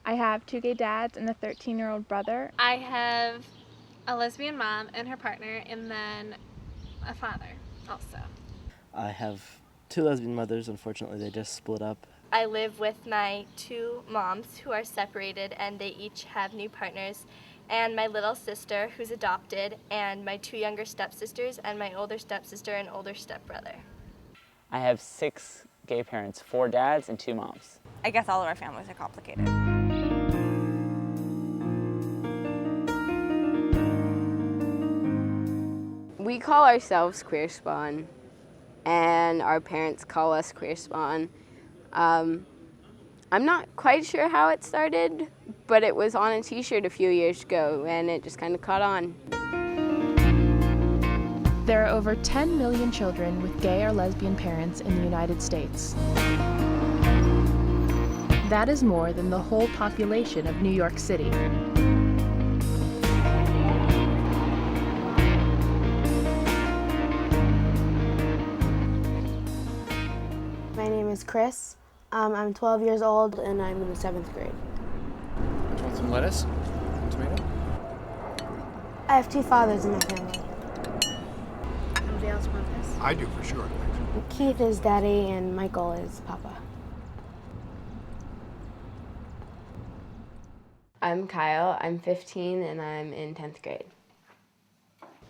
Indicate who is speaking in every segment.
Speaker 1: I have 2 gay dads and a 13-year-old brother.
Speaker 2: I have a lesbian mom and her partner, and then a father also.
Speaker 3: I have 2 lesbian mothers. Unfortunately, they just split up.
Speaker 4: I live with my 2 moms who are separated and they each have new partners, and my little sister who's adopted, and my 2 younger stepsisters, and my older stepsister and older stepbrother.
Speaker 5: I have 6 gay parents, 4 dads and 2 moms.
Speaker 6: I guess all of our families are complicated.
Speaker 7: We call ourselves Queer Spawn, and our parents call us Queer Spawn. I'm not quite sure how it started, but it was on a t-shirt a few years ago, and it just kind of caught on.
Speaker 1: There are over 10 million children with gay or lesbian parents in the United States. That is more than the whole population of New York City.
Speaker 8: My name is Chris. I'm 12 years old and I'm in the 7th grade.
Speaker 9: Do you want some lettuce? Tomato?
Speaker 8: I have 2 fathers in my family.
Speaker 6: Anybody else want this?
Speaker 9: I do for sure.
Speaker 8: Keith is daddy and Michael is papa.
Speaker 7: I'm Kyle, I'm 15, and I'm in 10th grade.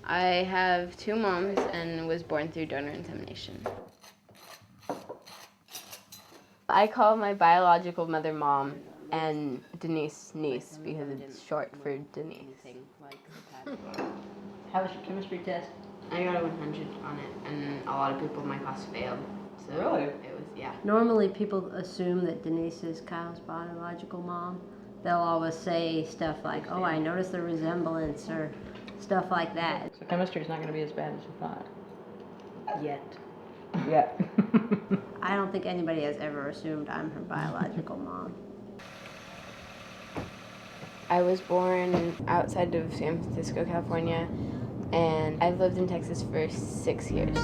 Speaker 7: I have 2 moms and was born through donor insemination. I call my biological mother Mom and Denise niece because it's short for Denise.
Speaker 10: How was your chemistry test?
Speaker 7: I got a 100 on it, and a lot of people in my class failed. So
Speaker 10: Really?
Speaker 7: It was, yeah.
Speaker 10: Normally people assume that Denise is Kyle's biological mom. They'll always say stuff like, oh, I noticed the resemblance, or stuff like that.
Speaker 11: So chemistry's not going to be as bad as you thought?
Speaker 10: Yet.
Speaker 11: Yet.
Speaker 10: I don't think anybody has ever assumed I'm her biological mom.
Speaker 7: I was born outside of San Francisco, California, and I've lived in Texas for 6 years.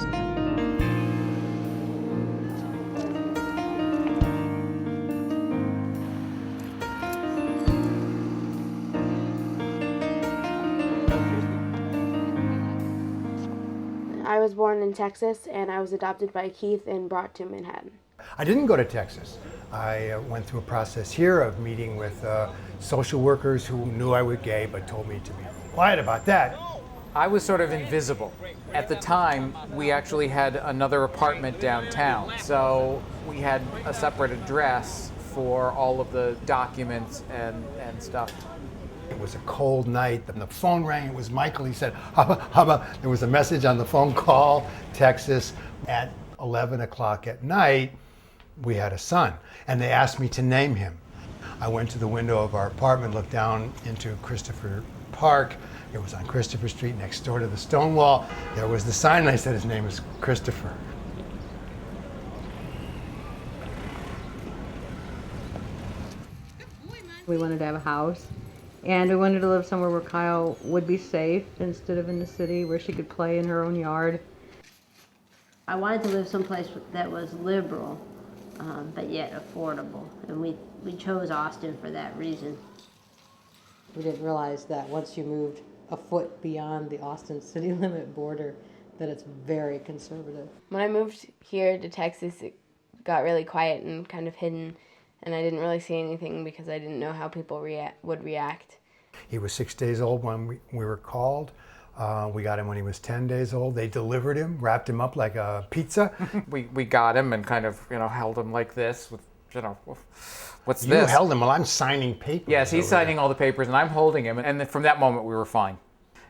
Speaker 8: I was born in Texas and I was adopted by Keith and brought to Manhattan.
Speaker 9: I didn't go to Texas. I went through a process here of meeting with social workers who knew I was gay but told me to be quiet about that.
Speaker 12: I was sort of invisible. At the time, we actually had another apartment downtown, so we had a separate address for all of the documents and stuff.
Speaker 9: It was a cold night, and the phone rang. It was Michael. He said, hubba, hubba. There was a message on the phone call, Texas. At 11 o'clock at night, we had a son, and they asked me to name him. I went to the window of our apartment, looked down into Christopher Park. It was on Christopher Street next door to the Stonewall. There was the sign, and I said, his name is Christopher.
Speaker 11: We wanted to have a house, and we wanted to live somewhere where Kyle would be safe instead of in the city where she could play in her own yard.
Speaker 10: I wanted to live someplace that was liberal, but yet affordable, and we chose Austin for that reason.
Speaker 11: We didn't realize that once you moved a foot beyond the Austin city limit border, that it's very conservative.
Speaker 7: When I moved here to Texas, it got really quiet and kind of hidden, and I didn't really see anything because I didn't know how people would react.
Speaker 9: He was 6 days old when we were called. We got him when he was 10 days old. They delivered him, wrapped him up like a pizza.
Speaker 12: We got him and kind of, held him like this with, what's
Speaker 9: You
Speaker 12: this?
Speaker 9: held him while I'm signing papers.
Speaker 12: Yes, he's signing all the papers and I'm holding him. And then from that moment we were fine.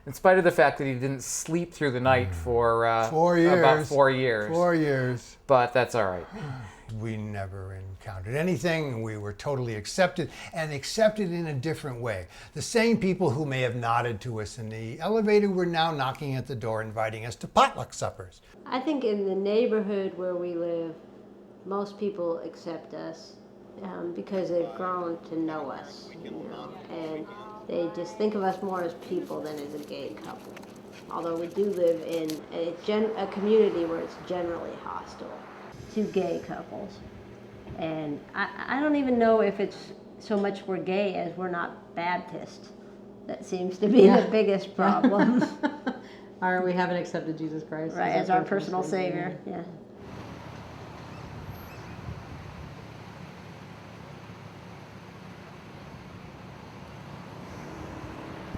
Speaker 12: In spite of the fact that he didn't sleep through the night for
Speaker 9: 4 years.
Speaker 12: about 4 years.
Speaker 9: 4 years.
Speaker 12: But that's all right.
Speaker 9: We never encountered anything. We were totally accepted, and accepted in a different way. The same people who may have nodded to us in the elevator were now knocking at the door, inviting us to potluck suppers.
Speaker 10: I think in the neighborhood where we live, most people accept us because they've grown to know us, and they just think of us more as people than as a gay couple. Although we do live in a community where it's generally hostile to gay couples. And I don't even know if it's so much we're gay as we're not Baptist. That seems to be the biggest problem.
Speaker 11: Or we haven't accepted Jesus Christ
Speaker 10: Right, as our personal Savior. Yeah.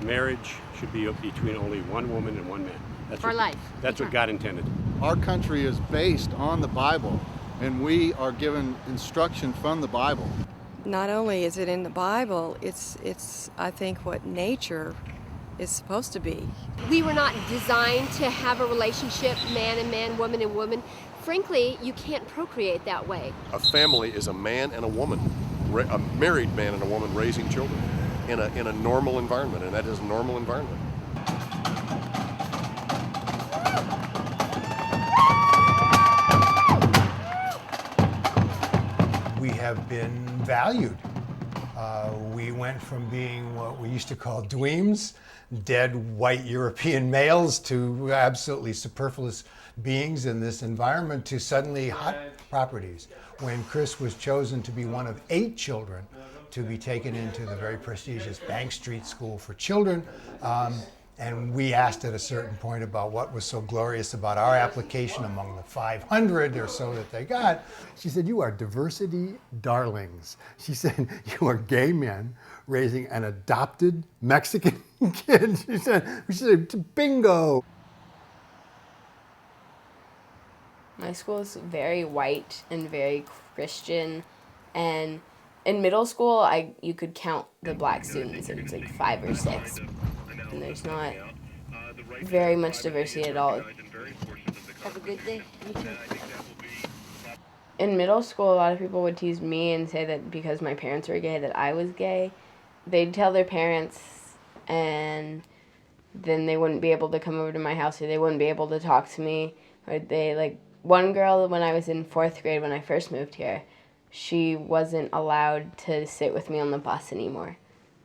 Speaker 13: Marriage should be between only one woman and one man. That's
Speaker 6: For life.
Speaker 13: That's what God intended.
Speaker 14: Our country is based on the Bible, and we are given instruction from the Bible.
Speaker 15: Not only is it in the Bible, it's I think what nature is supposed to be.
Speaker 16: We were not designed to have a relationship, man and man, woman and woman. Frankly, you can't procreate that way.
Speaker 17: A family is a man and a woman, a married man and a woman raising children in a normal environment, and that is a normal environment.
Speaker 9: We have been valued. We went from being what we used to call dweebs, dead white European males, to absolutely superfluous beings in this environment, to suddenly hot properties. When Chris was chosen to be one of 8 children to be taken into the very prestigious Bank Street School for Children, and we asked at a certain point about what was so glorious about our application among the 500 or so that they got. She said, "You are diversity darlings." She said, "You are gay men raising an adopted Mexican kid." She said, bingo.
Speaker 7: My school is very white and very Christian, and in middle school, you could count the black students. It was like 5 or 6. And there's not very much diversity at all.
Speaker 6: Have a good day. You too.
Speaker 7: In middle school, a lot of people would tease me and say that because my parents were gay, that I was gay. They'd tell their parents, and then they wouldn't be able to come over to my house, or they wouldn't be able to talk to me. Or one girl, when I was in 4th grade, when I first moved here, she wasn't allowed to sit with me on the bus anymore.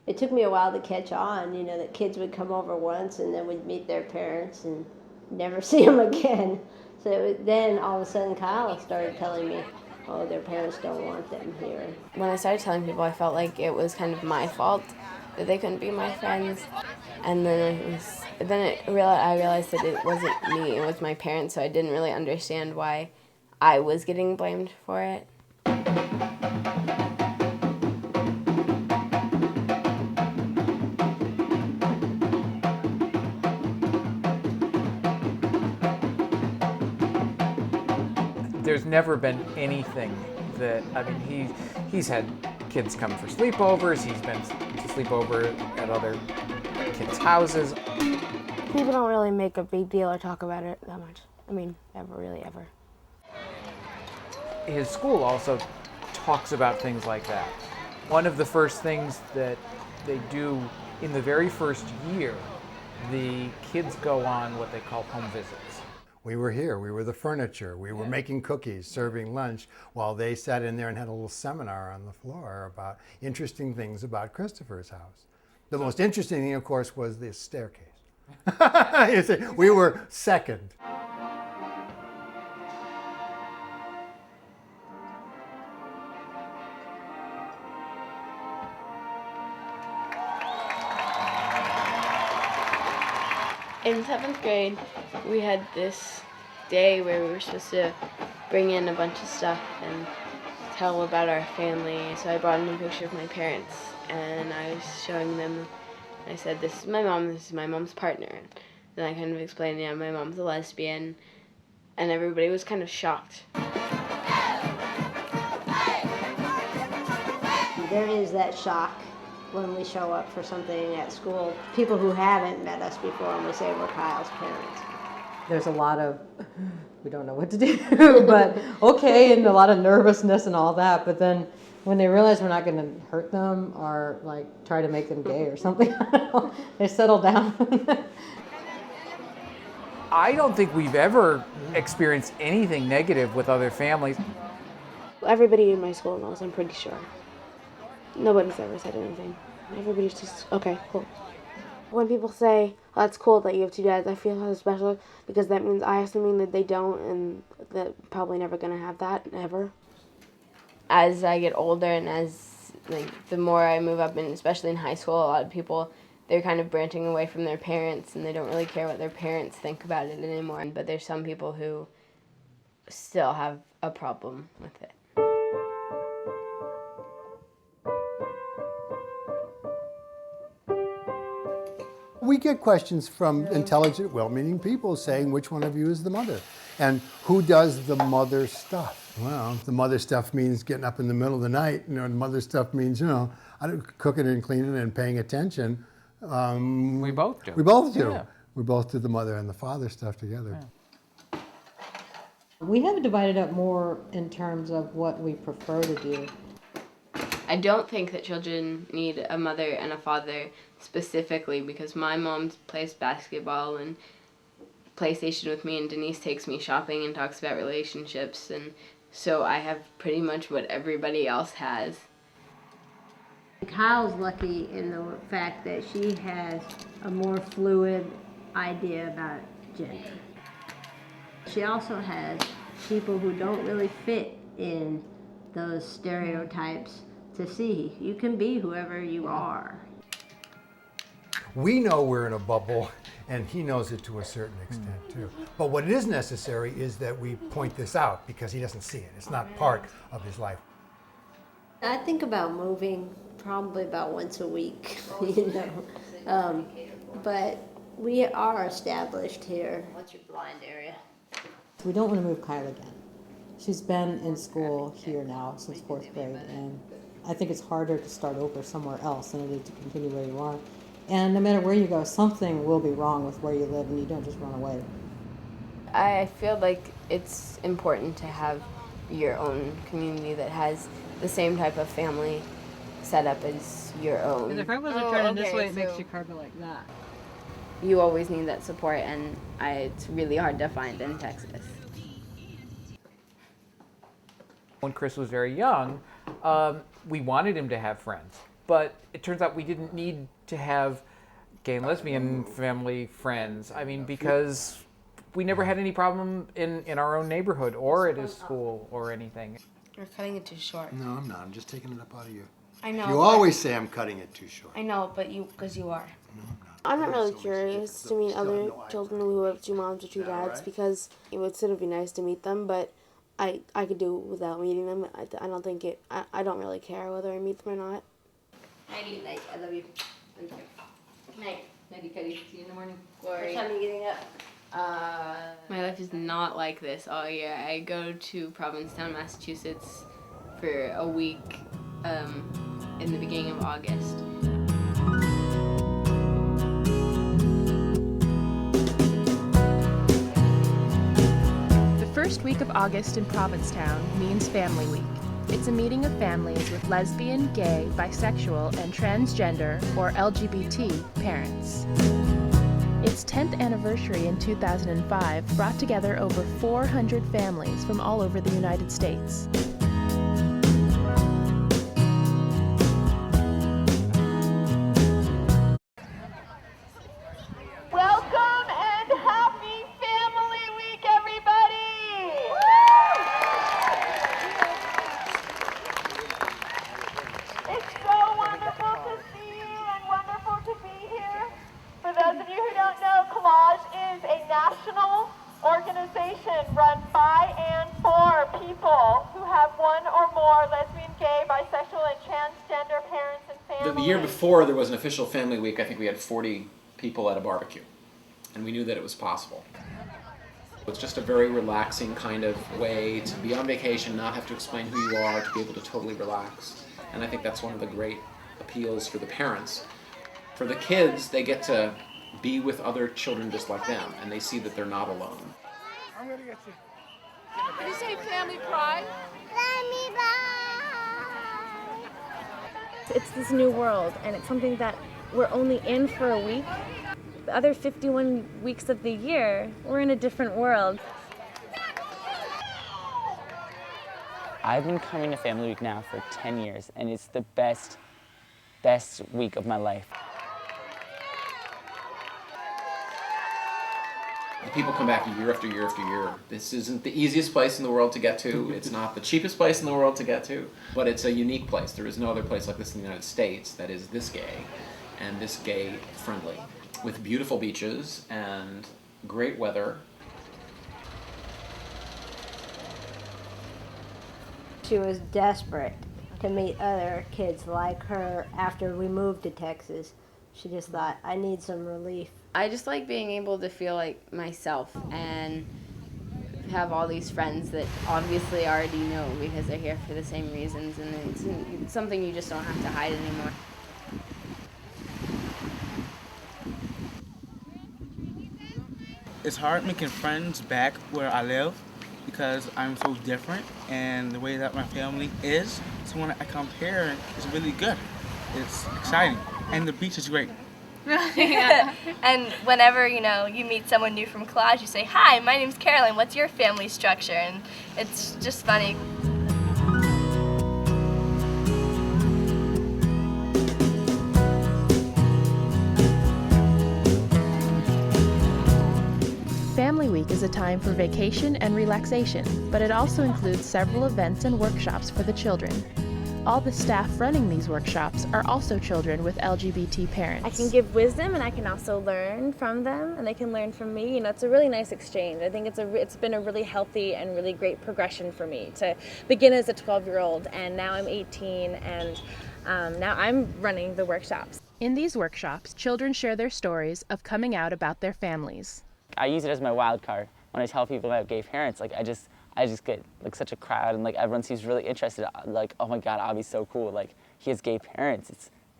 Speaker 10: It took me a while to catch on, that kids would come over once and then would meet their parents and never see them again. So then all of a sudden Kyle started telling me, oh, their parents don't want them here.
Speaker 7: When I started telling people, I felt like it was kind of my fault that they couldn't be my friends. And then I realized that it wasn't me, it was my parents, so I didn't really understand why I was getting blamed for it.
Speaker 12: There's never been anything that, he's had kids come for sleepovers, he's been to sleepover at other kids' houses.
Speaker 8: People don't really make a big deal or talk about it that much. Ever.
Speaker 12: His school also talks about things like that. One of the first things that they do in the very first year, the kids go on what they call home visits.
Speaker 9: We were here, we were the furniture, we were making cookies, serving lunch, while they sat in there and had a little seminar on the floor about interesting things about Christopher's house. The most interesting thing, of course, was the staircase. You see, we were second.
Speaker 7: In 7th grade, we had this day where we were supposed to bring in a bunch of stuff and tell about our family. So I brought in a picture of my parents, and I was showing them. I said, "This is my mom, this is my mom's partner." Then I kind of explained, yeah, my mom's a lesbian, and everybody was kind of shocked.
Speaker 10: There is that shock when we show up for something at school. People who haven't met us before, and we say we're Kyle's parents.
Speaker 11: There's a lot of, we don't know what to do, but okay, and a lot of nervousness and all that, but then when they realize we're not going to hurt them or try to make them gay or something, they settle down.
Speaker 12: I don't think we've ever experienced anything negative with other families.
Speaker 8: Everybody in my school knows, I'm pretty sure. Nobody's ever said anything. Everybody's just, okay, cool. When people say, oh, that's cool that you have 2 dads, I feel so special because that means I assuming that they don't, and they're probably never going to have that, ever.
Speaker 7: As I get older and as like the more I move up, and especially in high school, a lot of people, they're kind of branching away from their parents and they don't really care what their parents think about it anymore. But there's some people who still have a problem with it.
Speaker 9: We get questions from intelligent, well-meaning people saying, which one of you is the mother? And who does the mother stuff? Well, the mother stuff means getting up in the middle of the night. The mother stuff means, cooking and cleaning and paying attention.
Speaker 12: We both do.
Speaker 9: We both do.
Speaker 12: Yeah.
Speaker 9: We both do the mother and the father stuff together.
Speaker 12: Yeah.
Speaker 11: We have it divided up more in terms of what we prefer to do.
Speaker 7: I don't think that children need a mother and a father specifically, because my mom plays basketball and PlayStation with me, and Denise takes me shopping and talks about relationships, and so I have pretty much what everybody else has.
Speaker 10: Kyle's lucky in the fact that she has a more fluid idea about gender. She also has people who don't really fit in those stereotypes to see you can be whoever you are.
Speaker 9: We know we're in a bubble, and he knows it to a certain extent too. But what is necessary is that we point this out, because he doesn't see it. It's not part of his life.
Speaker 10: I think about moving probably about once a week, but we are established here. What's your blind area?
Speaker 11: We don't want to move Kyle again. She's been in school here now since 4th grade, and I think it's harder to start over somewhere else than it is to continue where you are. And no matter where you go, something will be wrong with where you live, and you don't just run away.
Speaker 7: I feel like it's important to have your own community that has the same type of family setup as your own.
Speaker 11: Because if I wasn't turning this way, it makes your car go like that.
Speaker 7: You always need that support, and it's really hard to find in Texas.
Speaker 12: When Chris was very young, we wanted him to have friends, but it turns out we didn't need to have gay and lesbian family friends. I mean, because we never had any problem in our own neighborhood or at his school or anything.
Speaker 8: You're cutting it too short.
Speaker 9: No, I'm not. I'm just taking it up out of you.
Speaker 8: I know.
Speaker 9: You always say I'm cutting it too short.
Speaker 8: I know, but because you are.
Speaker 9: No, I'm not.
Speaker 8: I'm not really curious to meet other children who have two moms or two dads, because it would sort of be nice to meet them, but I could do without meeting them. I don't think it. I don't really care whether I meet them or not.
Speaker 10: Nighty night. I love you. Thank you. Night.
Speaker 11: Nighty Cuddy. See you in the morning.
Speaker 7: Glory.
Speaker 10: What time are you getting up?
Speaker 7: My life is not like this all year. I go to Provincetown, Massachusetts for a week in the beginning of August.
Speaker 1: The first week of August in Provincetown means Family Week. It's a meeting of families with lesbian, gay, bisexual, and transgender, or LGBT, parents. Its 10th anniversary in 2005 brought together over 400 families from all over the United States.
Speaker 18: Welcome and happy Family Week, everybody! It's so wonderful to see you and wonderful to be here. For those of you who don't know, Collage is a national organization run by and for people who have one or more lesbian, gay, bisexual, and transgender parents and families.
Speaker 19: The year before there was an official Family Week, I think we had 40 people at a barbecue, and we knew that it was possible. It's just a very relaxing kind of way to be on vacation, not have to explain who you are, to be able to totally relax. And I think that's one of the great appeals for the parents. For the kids, they get to be with other children just like them, and they see that they're not alone.
Speaker 18: I'm gonna get you.
Speaker 20: Did you say family pride?
Speaker 18: Family pride!
Speaker 21: It's this new world, and it's something that we're only in for a week. The other 51 weeks of the year, we're in a different world.
Speaker 5: I've been coming to Family Week now for 10 years, and it's the best week of my life.
Speaker 19: The people come back year after year after year. This isn't the easiest place in the world to get to. It's not the cheapest place in the world to get to, but it's a unique place. There is no other place like this in the United States that is this gay and this gay friendly, with beautiful beaches and great weather.
Speaker 10: She was desperate to meet other kids like her after we moved to Texas. She just thought, I need some relief.
Speaker 7: I just like being able to feel like myself and have all these friends that obviously already know because they're here for the same reasons, and it's something you just don't have to hide anymore.
Speaker 2: It's hard making friends back where I live because I'm so different and the way that my family is. So when I compare, it's really good. It's exciting. And the beach is great.
Speaker 4: Yeah. And whenever, you meet someone new from collage, you say, "Hi, my name's Caroline, what's your family structure?" And it's just funny.
Speaker 1: Family Week is a time for vacation and relaxation, but it also includes several events and workshops for the children. All the staff running these workshops are also children with LGBT parents.
Speaker 21: I can give wisdom and I can also learn from them and they can learn from me. It's a really nice exchange. I think it's been a really healthy and really great progression for me to begin as a 12-year-old and now I'm 18 and now I'm running the workshops.
Speaker 1: In these workshops, children share their stories of coming out about their families.
Speaker 5: I use it as my wild card. When I tell people about gay parents, I just get such a crowd and everyone seems really interested. Oh my God, Abby's so cool. He has gay parents.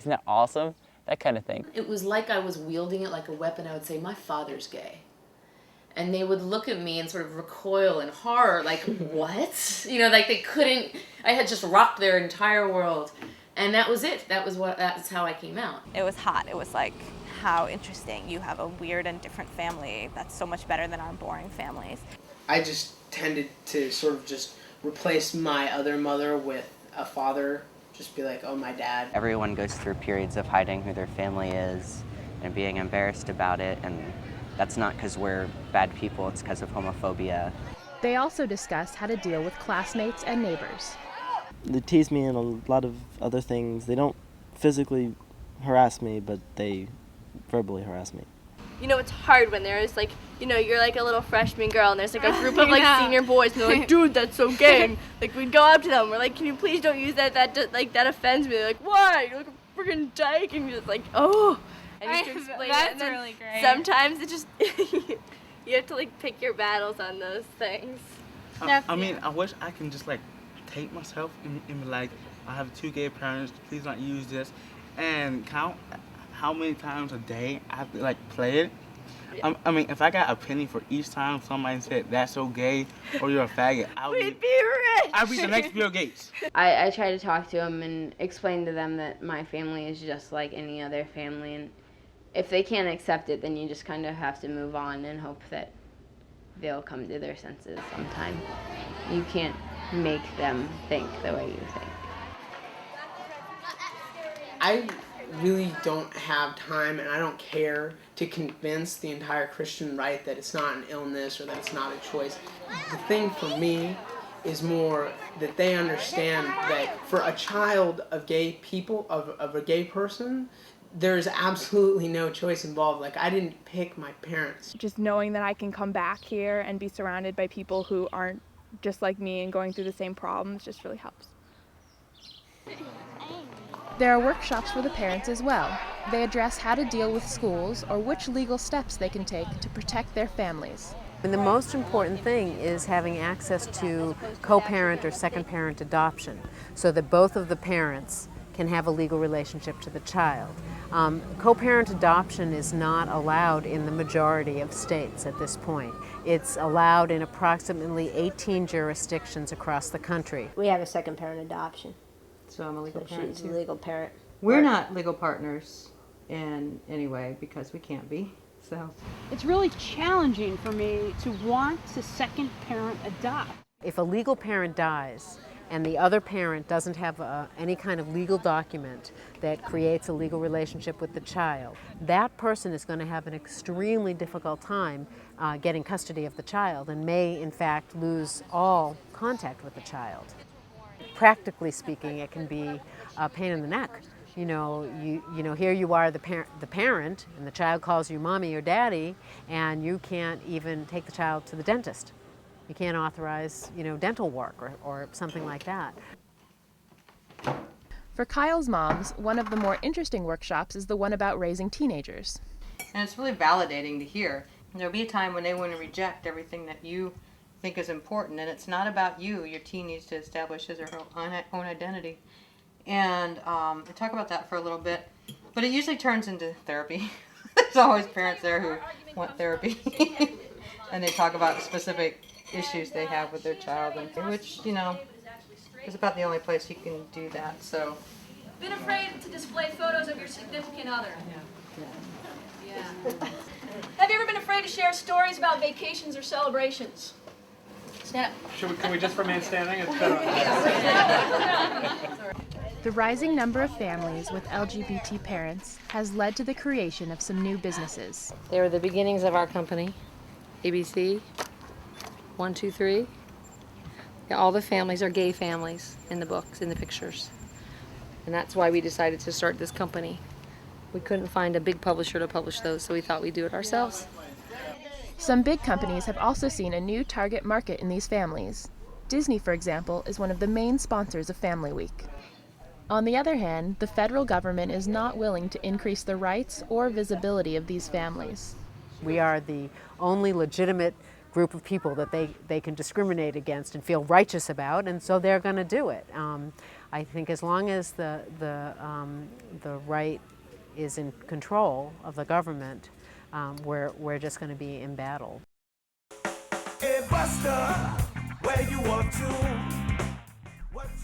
Speaker 5: Isn't that awesome? That kind of thing.
Speaker 22: It was like I was wielding it like a weapon. I would say, my father's gay. And they would look at me and sort of recoil in horror, what? They couldn't, I had just rocked their entire world. And that was it. That's how I came out.
Speaker 23: It was hot. It was how interesting. You have a weird and different family that's so much better than our boring families.
Speaker 24: I just tended to sort of just replace my other mother with a father, just be like, oh, my dad.
Speaker 25: Everyone goes through periods of hiding who their family is and being embarrassed about it, and that's not because we're bad people, it's because of homophobia.
Speaker 1: They also discuss how to deal with classmates and neighbors.
Speaker 3: They tease me and a lot of other things. They don't physically harass me, but they verbally harass me.
Speaker 4: It's hard when there's you're a little freshman girl and there's a group of senior boys and they're like, dude, that's so gay. And, we'd go up to them, we're like, can you please don't use that offends me. They're like, why? You're like a freaking dyke. And you're just like, oh. And you have to explain
Speaker 23: that's
Speaker 4: it. And then
Speaker 23: really great.
Speaker 4: Sometimes it just, you have to pick your battles on those things.
Speaker 2: I wish I can just take myself and be like, I have 2 gay parents, please don't use this, and count how many times a day I have to play it. Yeah. If I got a penny for each time somebody said that's so gay or you're a faggot,
Speaker 4: we'd be rich.
Speaker 2: I'd be the next Bill Gates.
Speaker 7: I try to talk to them and explain to them that my family is just like any other family, and if they can't accept it, then you just kind of have to move on and hope that they'll come to their senses sometime. You can't make them think the way you think.
Speaker 24: I really don't have time and I don't care to convince the entire Christian right that it's not an illness or that it's not a choice. The thing for me is more that they understand that for a child of gay people, of a gay person, there's absolutely no choice involved. I didn't pick my parents.
Speaker 26: Just knowing that I can come back here and be surrounded by people who aren't just like me and going through the same problems just really helps.
Speaker 1: There are workshops for the parents as well. They address how to deal with schools or which legal steps they can take to protect their families.
Speaker 11: And the most important thing is having access to co-parent or second-parent adoption so that both of the parents can have a legal relationship to the child. Co-parent adoption is not allowed in the majority of states at this point. It's allowed in approximately 18 jurisdictions across the country.
Speaker 10: We have a second-parent adoption.
Speaker 11: So I'm a legal parent
Speaker 10: She's
Speaker 11: too.
Speaker 10: a legal parent.
Speaker 11: We're not legal partners in any way because we can't be. So
Speaker 27: it's really challenging for me to want to second parent adopt.
Speaker 11: If a legal parent dies
Speaker 6: and the other parent doesn't have any kind of legal document that creates a legal relationship with the child, that person is going to have an extremely difficult time getting custody of the child and may in fact lose all contact with the child. Practically speaking, it can be a pain in the neck. You know, here you are, the parent, and the child calls you mommy or daddy, and you can't even take the child to the dentist. You can't authorize, dental work or something like that.
Speaker 1: For Kyle's moms, one of the more interesting workshops is the one about raising teenagers.
Speaker 11: And it's really validating to hear. There'll be a time when they want to reject everything that you think is important, and it's not about you. Your teen needs to establish his or her own identity. And I talk about that for a little bit, but it usually turns into therapy. There's always parents there who want therapy, and they talk about specific issues they have with their child, and which, is about the only place you can do that. So,
Speaker 20: Been afraid to display photos of your significant other? Yeah. Have you ever been afraid to share stories about vacations or celebrations? Stand up.
Speaker 12: Can we just remain standing? It's better.
Speaker 1: The rising number of families with LGBT parents has led to the creation of some new businesses.
Speaker 13: They were the beginnings of our company, ABC, 1, 2, 3. Yeah, all the families are gay families in the books, in the pictures. And that's why we decided to start this company. We couldn't find a big publisher to publish those, so we thought we'd do it ourselves.
Speaker 1: Some big companies have also seen a new target market in these families. Disney, for example, is one of the main sponsors of Family Week. On the other hand, the federal government is not willing to increase the rights or visibility of these families.
Speaker 6: We are the only legitimate group of people that they can discriminate against and feel righteous about, and so they're going to do it. I think as long as the right is in control of the government, we're just going to be embattled.
Speaker 14: Hey Buster, where you up to?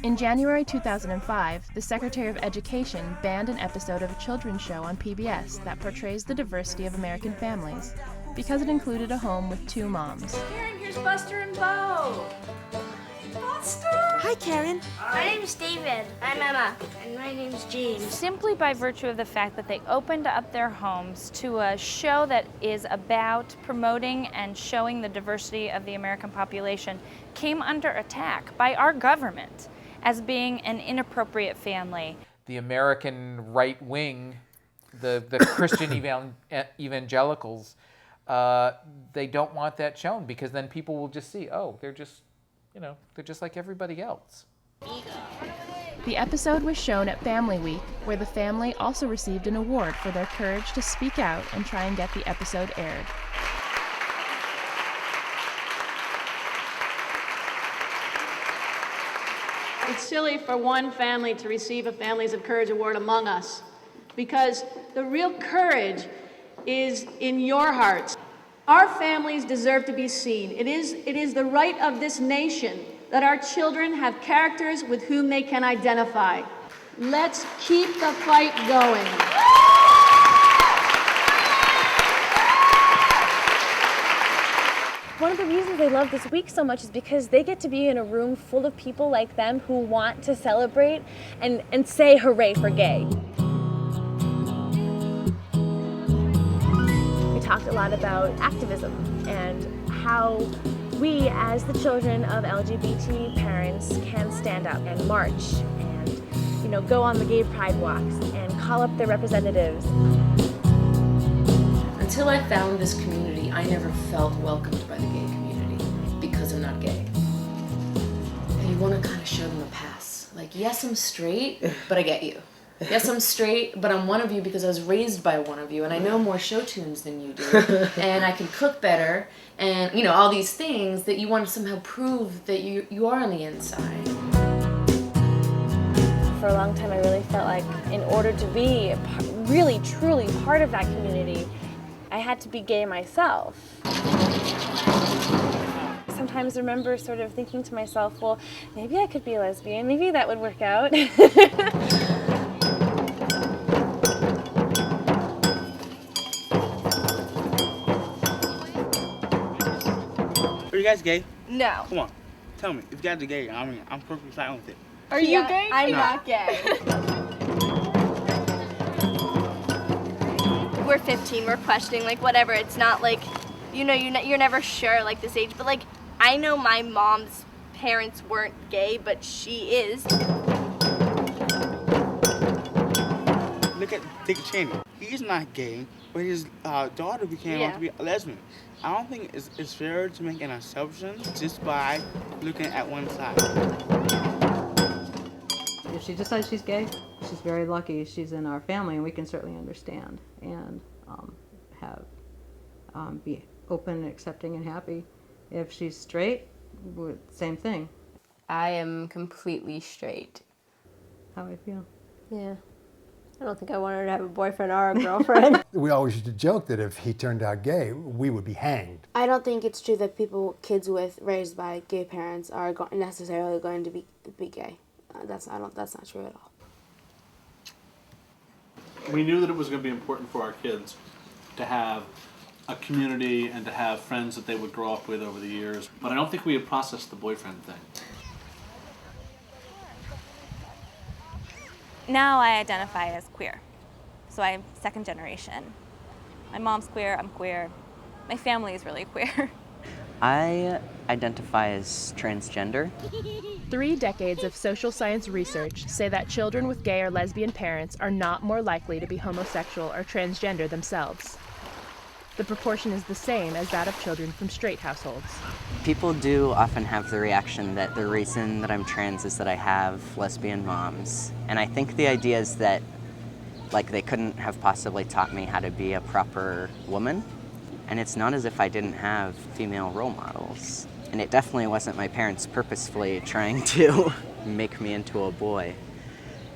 Speaker 1: In January 2005, the Secretary of Education banned an episode of a children's show on PBS that portrays the diversity of American families because it included a home with 2 moms.
Speaker 20: Karen, here's Buster and Bo. Buster!
Speaker 15: Hi, Karen.
Speaker 16: My name's David. I'm Emma. And my name's James.
Speaker 17: Simply by virtue of the fact that they opened up their homes to a show that is about promoting and showing the diversity of the American population came under attack by our government as being an inappropriate family.
Speaker 12: The American right wing, the Christian evangelicals, they don't want that shown because then people will just see, oh, they're just like everybody else.
Speaker 1: The episode was shown at Family Week, where the family also received an award for their courage to speak out and try and get the episode aired.
Speaker 20: It's silly for one family to receive a Families of Courage Award among us, because the real courage is in your hearts. Our families deserve to be seen. It is the right of this nation that our children have characters with whom they can identify. Let's keep the fight going.
Speaker 21: One of the reasons they love this week so much is because they get to be in a room full of people like them who want to celebrate and say hooray for gay. We talked a lot about activism and how we, as the children of LGBT parents, can stand up and march and, go on the gay pride walks and call up their representatives.
Speaker 22: Until I found this community, I never felt welcomed by the gay community because I'm not gay. And you want to kind of show them a pass. Like, yes, I'm straight, but I get you. Yes, I'm straight, but I'm one of you because I was raised by one of you, and I know more show tunes than you do, and I can cook better, and, all these things that you want to somehow prove that you are on the inside.
Speaker 21: For a long time, I really felt like in order to be really, truly part of that community, I had to be gay myself. Sometimes I remember sort of thinking to myself, well, maybe I could be a lesbian, maybe that would work out.
Speaker 2: Are you guys gay?
Speaker 16: No.
Speaker 2: Come on. Tell me, if you guys are gay, I mean, I'm perfectly fine with it.
Speaker 21: Are you gay?
Speaker 4: I'm
Speaker 2: No.
Speaker 4: not gay. We're 15, we're questioning, like, whatever. It's not like, you know, you're never sure, like, this age. But, like, I know my mom's parents weren't gay, but she is.
Speaker 2: Look at Dick Cheney. He's not gay, but his daughter became out to be a lesbian. I don't think it's fair to make an assumption just by looking at one side.
Speaker 11: If she decides she's gay, she's very lucky she's in our family, and we can certainly understand and be open and accepting and happy. If she's straight, same thing.
Speaker 7: I am completely straight.
Speaker 11: How I feel.
Speaker 10: Yeah. I don't think I want her to have a boyfriend or a girlfriend.
Speaker 5: We always used to joke that if he turned out gay, we would be hanged.
Speaker 16: I don't think it's true that kids raised by gay parents are necessarily going to be gay. That's not true at all.
Speaker 8: We knew that it was going to be important for our kids to have a community and to have friends that they would grow up with over the years, but I don't think we had processed the boyfriend thing.
Speaker 23: Now I identify as queer. So I'm second generation. My mom's queer, I'm queer. My family is really queer.
Speaker 25: I identify as transgender.
Speaker 1: 3 decades of social science research say that children with gay or lesbian parents are not more likely to be homosexual or transgender themselves. The proportion is the same as that of children from straight households.
Speaker 25: People do often have the reaction that the reason that I'm trans is that I have lesbian moms. And I think the idea is that, like, they couldn't have possibly taught me how to be a proper woman. And it's not as if I didn't have female role models. And it definitely wasn't my parents purposefully trying to make me into a boy.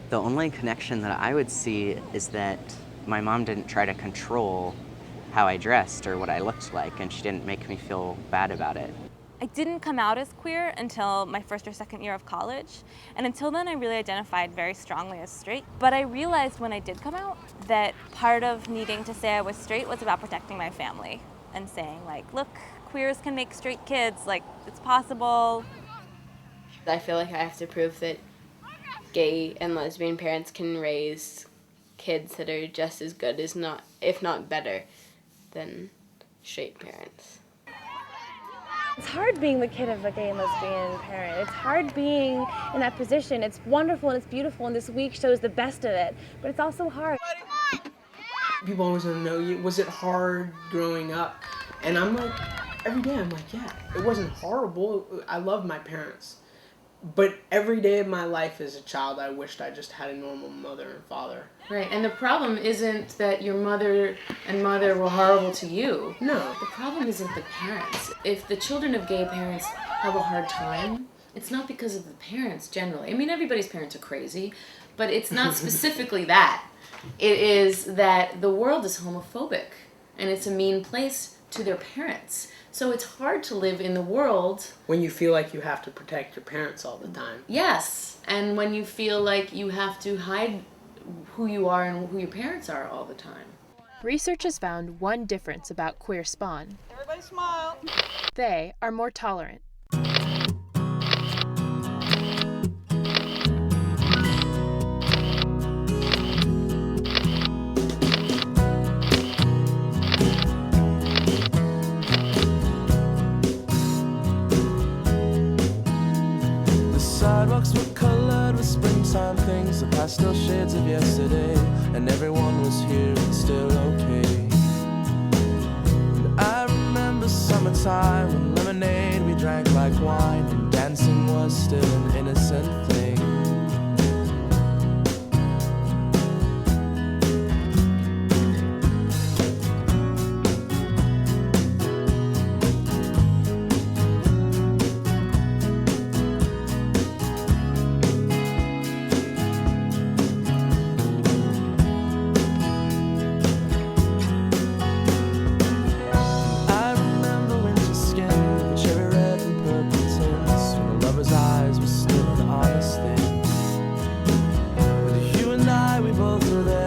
Speaker 25: The only connection that I would see is that my mom didn't try to control how I dressed or what I looked like, and she didn't make me feel bad about it.
Speaker 23: I didn't come out as queer until my first or second year of college, and until then I really identified very strongly as straight. But I realized when I did come out that part of needing to say I was straight was about protecting my family and saying, like, look, queers can make straight kids, like, it's possible.
Speaker 7: I feel like I have to prove that gay and lesbian parents can raise kids that are just as good as if not better than straight parents.
Speaker 21: It's hard being the kid of a gay and lesbian parent. It's hard being in that position. It's wonderful and it's beautiful, and this week shows the best of it, but it's also hard.
Speaker 24: People always want to know, was it hard growing up? And I'm like, every day I'm like, yeah, it wasn't horrible. I love my parents. But every day of my life as a child, I wished I just had a normal mother and father.
Speaker 22: Right, and the problem isn't that your mother were horrible to you.
Speaker 24: No.
Speaker 22: The problem isn't the parents. If the children of gay parents have a hard time, it's not because of the parents generally. I mean, everybody's parents are crazy, but it's not specifically that. It is that the world is homophobic, and it's a mean place to their parents. So it's hard to live in the world
Speaker 24: when you feel like you have to protect your parents all the time.
Speaker 22: Yes, and when you feel like you have to hide who you are and who your parents are all the time.
Speaker 1: Research has found one difference about queer spawn.
Speaker 9: Everybody smile.
Speaker 1: They are more tolerant.
Speaker 14: Sidewalks were colored with springtime things, the pastel shades of yesterday, and everyone was here and still okay. And I remember summertime when lemonade we drank like wine, and dancing was still an innocent thing. Eyes were still an honest thing. With you and I, we both were there.